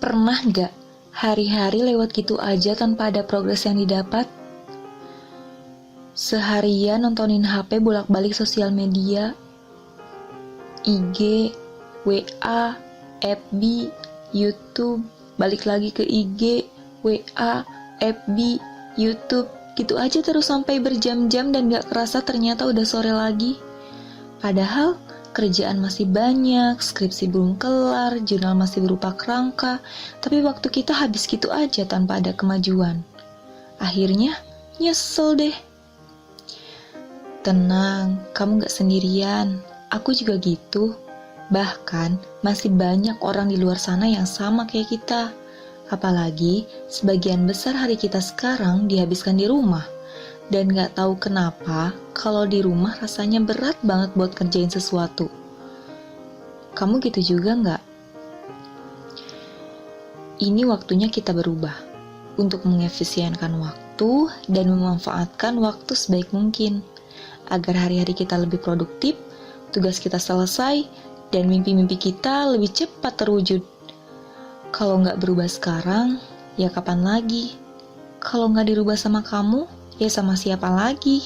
Pernah gak hari-hari lewat gitu aja tanpa ada progres yang didapat? Seharian nontonin HP bolak-balik sosial media, IG, WA, FB, YouTube, balik lagi ke IG, WA, FB, YouTube, gitu aja terus sampai berjam-jam dan gak kerasa ternyata udah sore lagi. Padahal kerjaan masih banyak, skripsi belum kelar, jurnal masih berupa kerangka, tapi waktu kita habis gitu aja tanpa ada kemajuan. Akhirnya, nyesel deh. Tenang, kamu gak sendirian, aku juga gitu. Bahkan, masih banyak orang di luar sana yang sama kayak kita. Apalagi, sebagian besar hari kita sekarang dihabiskan di rumah. Dan gak tahu kenapa, kalau di rumah rasanya berat banget buat kerjain sesuatu. Kamu gitu juga gak? Ini waktunya kita berubah, untuk mengefisienkan waktu dan memanfaatkan waktu sebaik mungkin, agar hari-hari kita lebih produktif, tugas kita selesai, dan mimpi-mimpi kita lebih cepat terwujud. Kalau gak berubah sekarang, ya kapan lagi? Kalau gak dirubah sama kamu, ya sama siapa lagi?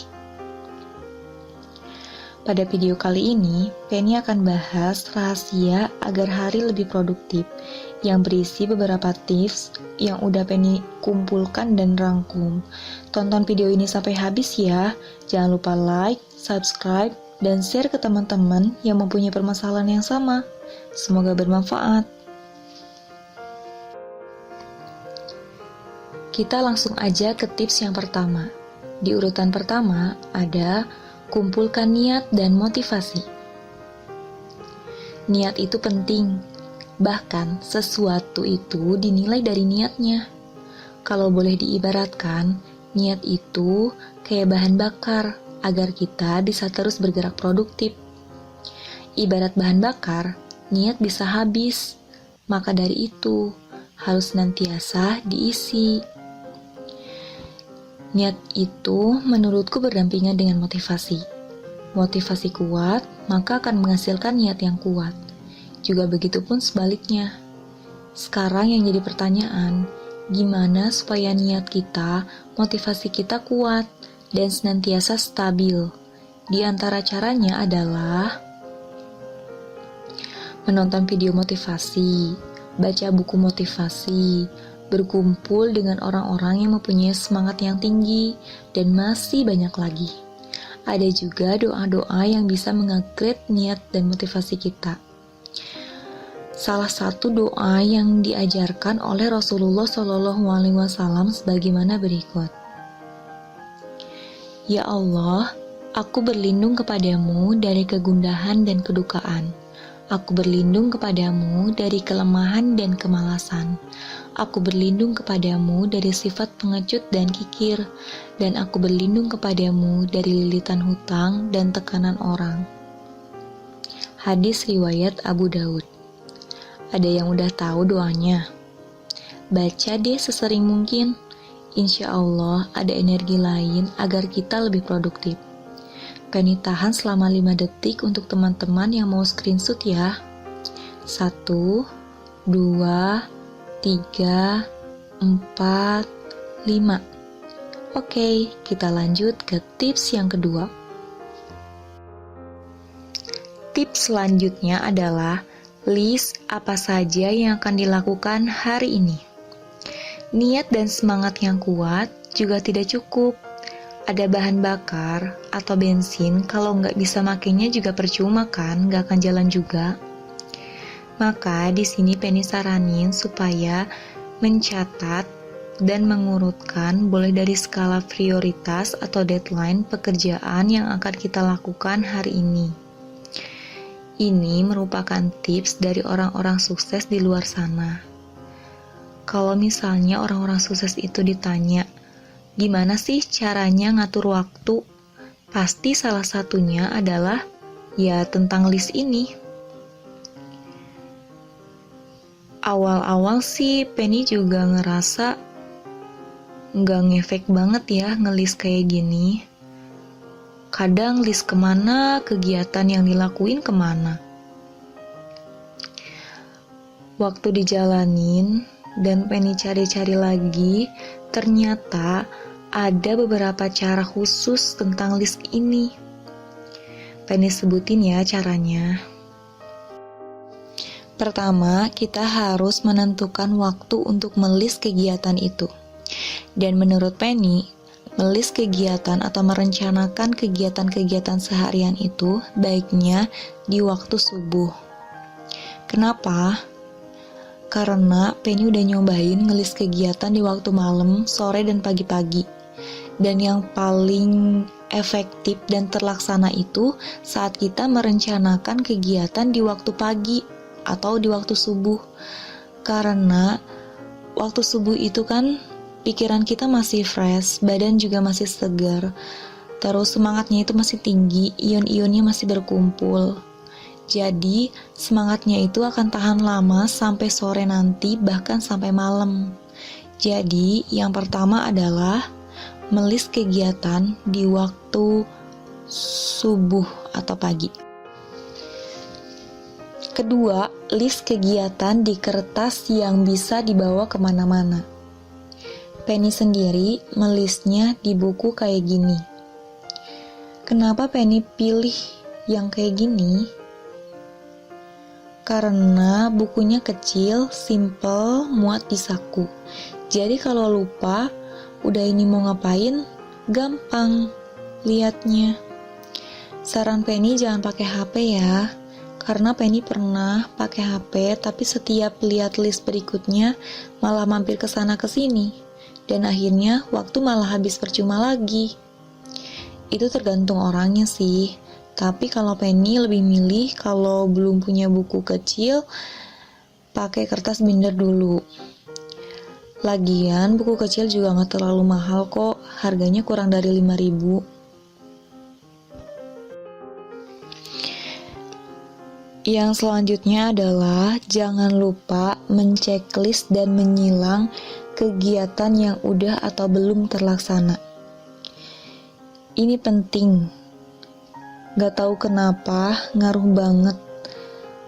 Pada video kali ini, Penny akan bahas rahasia agar hari lebih produktif yang berisi beberapa tips yang udah Penny kumpulkan dan rangkum. Tonton video ini sampai habis ya. Jangan lupa like, subscribe, dan share ke teman-teman yang mempunyai permasalahan yang sama. Semoga bermanfaat. Kita langsung aja ke tips yang pertama. Di urutan pertama ada kumpulkan niat dan motivasi. Niat itu penting, bahkan sesuatu itu dinilai dari niatnya. Kalau boleh diibaratkan, niat itu kayak bahan bakar agar kita bisa terus bergerak produktif. Ibarat bahan bakar, niat bisa habis, maka dari itu harus senantiasa diisi. Niat itu menurutku berdampingan dengan motivasi. Motivasi kuat, maka akan menghasilkan niat yang kuat. Juga begitu pun sebaliknya. Sekarang yang jadi pertanyaan, gimana supaya niat kita, motivasi kita kuat, dan senantiasa stabil? Di antara caranya adalah menonton video motivasi, baca buku motivasi, berkumpul dengan orang-orang yang mempunyai semangat yang tinggi, dan masih banyak lagi. Ada juga doa-doa yang bisa mengupgrade niat dan motivasi kita. Salah satu doa yang diajarkan oleh Rasulullah SAW sebagaimana berikut. Ya Allah, aku berlindung kepadamu dari kegundahan dan kedukaan. Aku berlindung kepadamu dari kelemahan dan kemalasan. Aku berlindung kepadamu dari sifat pengecut dan kikir. Dan aku berlindung kepadamu dari lilitan hutang dan tekanan orang. Hadis riwayat Abu Daud. Ada yang udah tahu doanya? Baca deh sesering mungkin. Insya Allah ada energi lain agar kita lebih produktif. Penny tahan selama 5 detik untuk teman-teman yang mau screenshot ya. 1, 2, 3, 4, 5. Oke, kita lanjut ke tips yang kedua. Tips selanjutnya adalah list apa saja yang akan dilakukan hari ini. Niat dan semangat yang kuat juga tidak cukup. Ada bahan bakar atau bensin, kalau nggak bisa makainya juga percuma kan, nggak akan jalan juga. Maka di sini Penny saranin supaya mencatat dan mengurutkan boleh dari skala prioritas atau deadline pekerjaan yang akan kita lakukan hari ini. Ini merupakan tips dari orang-orang sukses di luar sana. Kalau misalnya orang-orang sukses itu ditanya, gimana sih caranya ngatur waktu? Pasti salah satunya adalah ya tentang list ini. Awal-awal sih Penny juga ngerasa nggak ngefek banget ya ngelist kayak gini. Kadang list kemana, kegiatan yang dilakuin kemana. Waktu dijalanin dan Penny cari-cari lagi, ternyata ada beberapa cara khusus tentang list ini. Penny sebutin ya caranya. Pertama, kita harus menentukan waktu untuk melis kegiatan itu. Dan menurut Penny, melis kegiatan atau merencanakan kegiatan-kegiatan seharian itu baiknya di waktu subuh. Kenapa? Karena Penny udah nyobain ngelis kegiatan di waktu malam, sore, dan pagi-pagi. Dan yang paling efektif dan terlaksana itu saat kita merencanakan kegiatan di waktu pagi atau di waktu subuh. Karena waktu subuh itu kan pikiran kita masih fresh, badan juga masih segar, terus semangatnya itu masih tinggi, ion-ionnya masih berkumpul. Jadi semangatnya itu akan tahan lama sampai sore nanti, bahkan sampai malam. Jadi yang pertama adalah melis kegiatan di waktu subuh atau pagi. Kedua, list kegiatan di kertas yang bisa dibawa kemana-mana. Penny sendiri melisnya di buku kayak gini. Kenapa Penny pilih yang kayak gini? Karena bukunya kecil, simple, muat di saku. Jadi kalau lupa, udah ini mau ngapain, gampang liatnya. Saran Penny jangan pakai HP ya, karena Penny pernah pakai HP, tapi setiap lihat list berikutnya malah mampir ke sana ke sini, dan akhirnya waktu malah habis percuma lagi. Itu tergantung orangnya sih. Tapi kalau Penny lebih milih kalau belum punya buku kecil, pakai kertas binder dulu. Lagian buku kecil juga gak terlalu mahal kok, harganya kurang dari 5.000. Yang selanjutnya adalah jangan lupa menceklis dan menyilang kegiatan yang udah atau belum terlaksana. Ini penting. Gak tahu kenapa, ngaruh banget.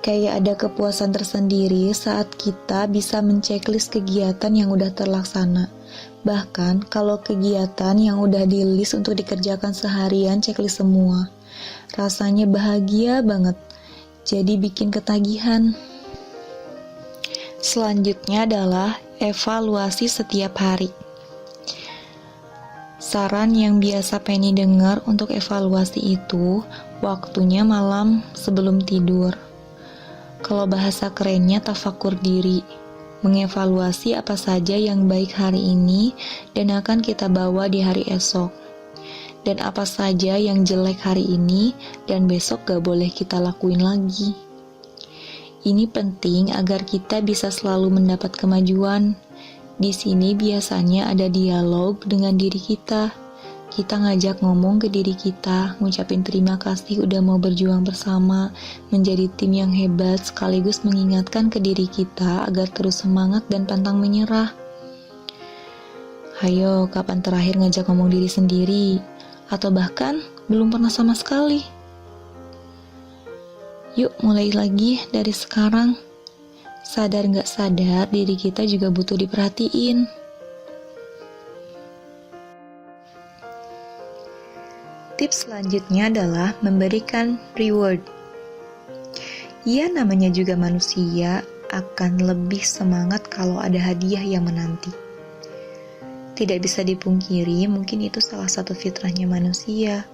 Kayak ada kepuasan tersendiri saat kita bisa menceklis kegiatan yang udah terlaksana. Bahkan kalau kegiatan yang udah di-list untuk dikerjakan seharian ceklis semua. Rasanya bahagia banget. Jadi bikin ketagihan. Selanjutnya adalah evaluasi setiap hari. Saran yang biasa Penny dengar untuk evaluasi itu, waktunya malam sebelum tidur. Kalau bahasa kerennya tafakur diri, mengevaluasi apa saja yang baik hari ini dan akan kita bawa di hari esok. Dan apa saja yang jelek hari ini dan besok gak boleh kita lakuin lagi. Ini penting agar kita bisa selalu mendapat kemajuan. Di sini biasanya ada dialog dengan diri kita. Kita ngajak ngomong ke diri kita, ngucapin terima kasih udah mau berjuang bersama, menjadi tim yang hebat, sekaligus mengingatkan ke diri kita agar terus semangat dan pantang menyerah. Hayo, kapan terakhir ngajak ngomong diri sendiri? Atau bahkan belum pernah sama sekali? Yuk mulai lagi dari sekarang. Sadar gak sadar, diri kita juga butuh diperhatiin. Tips selanjutnya adalah memberikan reward. Ya, namanya juga manusia, akan lebih semangat kalau ada hadiah yang menanti. Tidak bisa dipungkiri, mungkin itu salah satu fitrahnya manusia.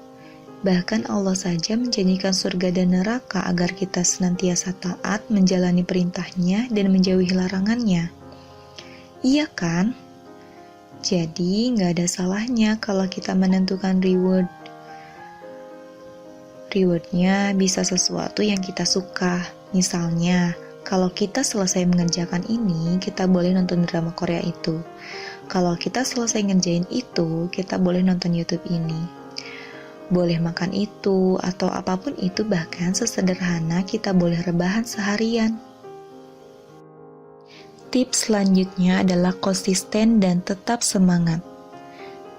Bahkan Allah saja menjanjikan surga dan neraka agar kita senantiasa taat menjalani perintahnya dan menjauhi larangannya. Iya kan? Jadi gak ada salahnya kalau kita menentukan reward. Rewardnya bisa sesuatu yang kita suka. Misalnya, kalau kita selesai mengerjakan ini, kita boleh nonton drama Korea itu. Kalau kita selesai ngerjain itu, kita boleh nonton YouTube ini. Boleh makan itu, atau apapun itu, bahkan sesederhana kita boleh rebahan seharian. Tips selanjutnya adalah konsisten dan tetap semangat.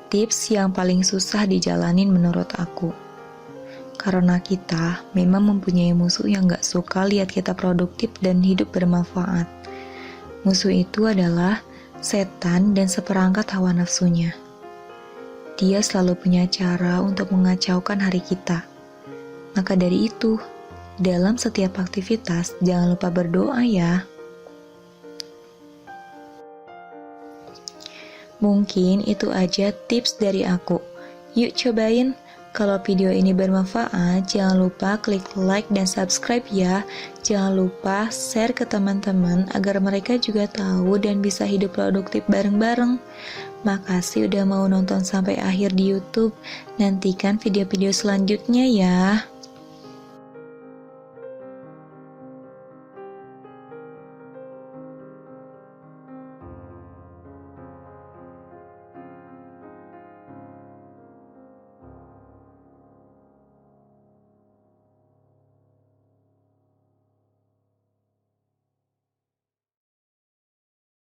Tips yang paling susah dijalanin menurut aku. Karena kita memang mempunyai musuh yang gak suka lihat kita produktif dan hidup bermanfaat. Musuh itu adalah setan dan seperangkat hawa nafsunya. Dia selalu punya cara untuk mengacaukan hari kita. Maka dari itu, dalam setiap aktivitas jangan lupa berdoa ya. Mungkin itu aja tips dari aku. Yuk cobain. Kalau video ini bermanfaat, jangan lupa klik like dan subscribe ya. Jangan lupa share ke teman-teman agar mereka juga tahu dan bisa hidup produktif bareng-bareng. Makasih udah mau nonton sampai akhir di YouTube. Nantikan video-video selanjutnya ya.